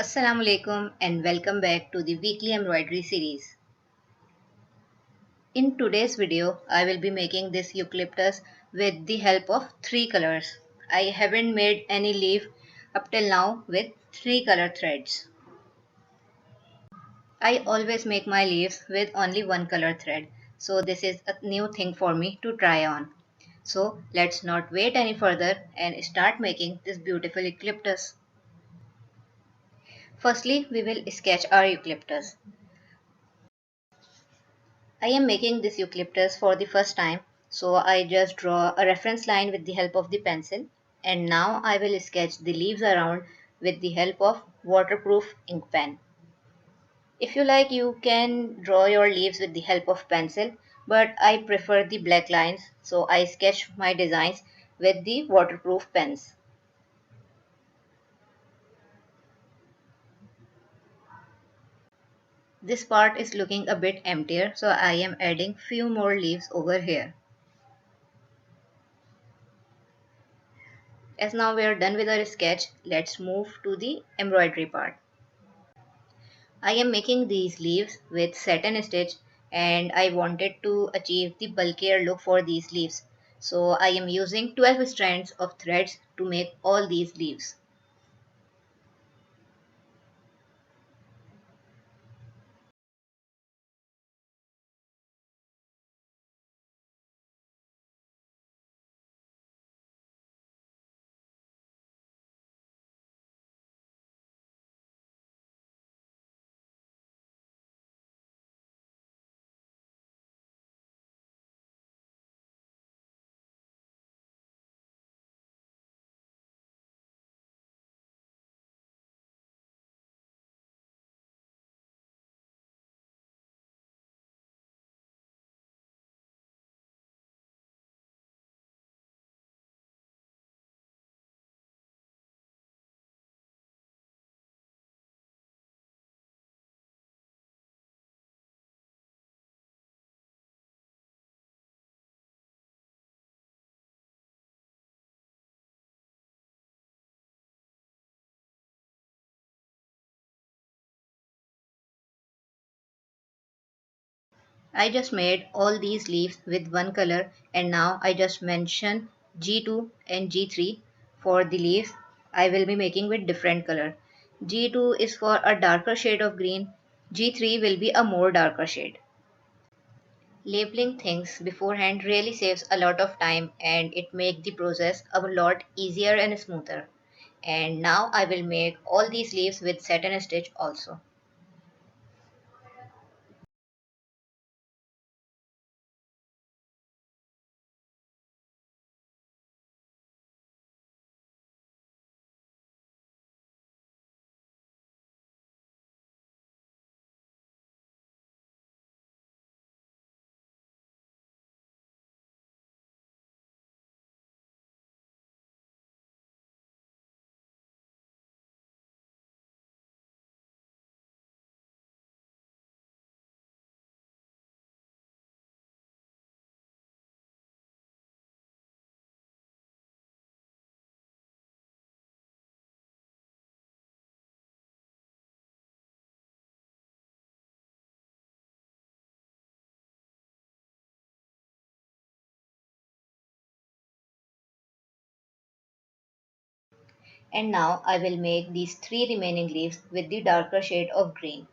Assalamu alaikum and welcome back to the weekly embroidery series. In today's video, I will be making this eucalyptus with the help of three colors. I haven't made any leaf up till now with three color threads. I always make my leaves with only one color thread, so this is a new thing for me to try on. So let's not wait any further and start making this beautiful eucalyptus. Firstly, we will sketch our eucalyptus. I am making this eucalyptus for the first time, so I just draw a reference line with the help of the pencil, and now I will sketch the leaves around with the help of waterproof ink pen. If you like, you can draw your leaves with the help of pencil, but I prefer the black lines, so I sketch my designs with the waterproof pens. This part is looking a bit emptier, so I am adding few more leaves over here. As now we are done with our sketch, let's move to the embroidery part. I am making these leaves with satin stitch and I wanted to achieve the bulkier look for these leaves. So I am using 12 strands of threads to make all these leaves. I just made all these leaves with one color and now I just mention G2 and G3 for the leaves I will be making with different color. G2 is for a darker shade of green, G3 will be a more darker shade. Labeling things beforehand really saves a lot of time and it makes the process a lot easier and smoother. And now I will make all these leaves with satin stitch also. And now I will make these three remaining leaves with the darker shade of green.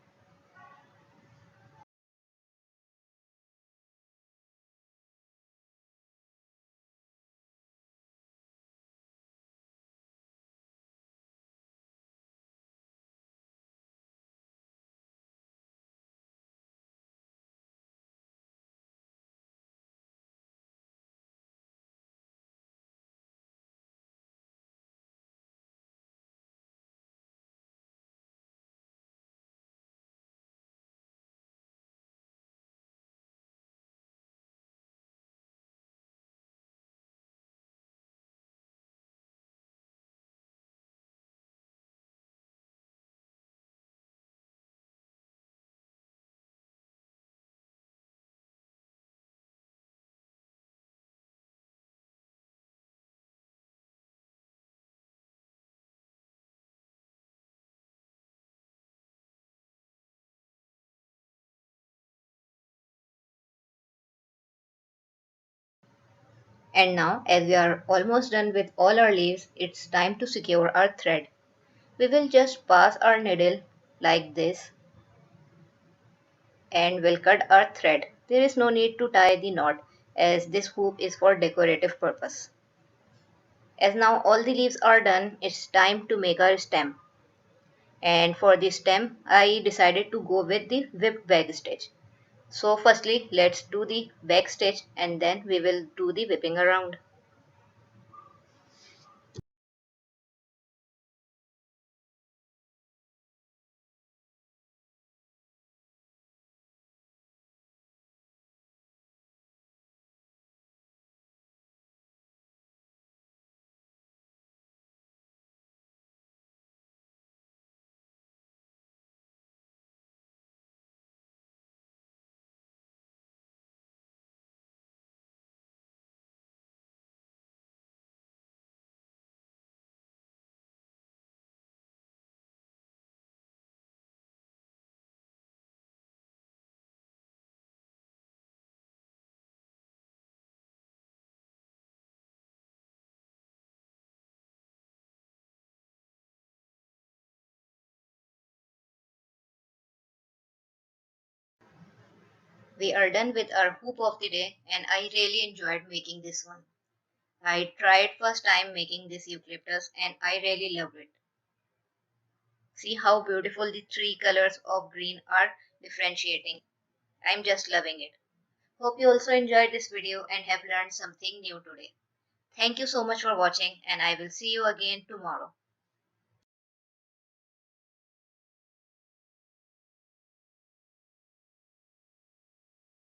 And now, as we are almost done with all our leaves, it's time to secure our thread. We will just pass our needle like this and we'll cut our thread. There is no need to tie the knot as this hoop is for decorative purpose. As now all the leaves are done, it's time to make our stem. And for the stem, I decided to go with the whipped bag stitch. So firstly, let's do the back stitch and then we will do the whipping around. We are done with our hoop of the day and I really enjoyed making this one. I tried first time making this eucalyptus and I really loved it. See how beautiful the three colors of green are differentiating. I'm just loving it. Hope you also enjoyed this video and have learned something new today. Thank you so much for watching and I will see you again tomorrow.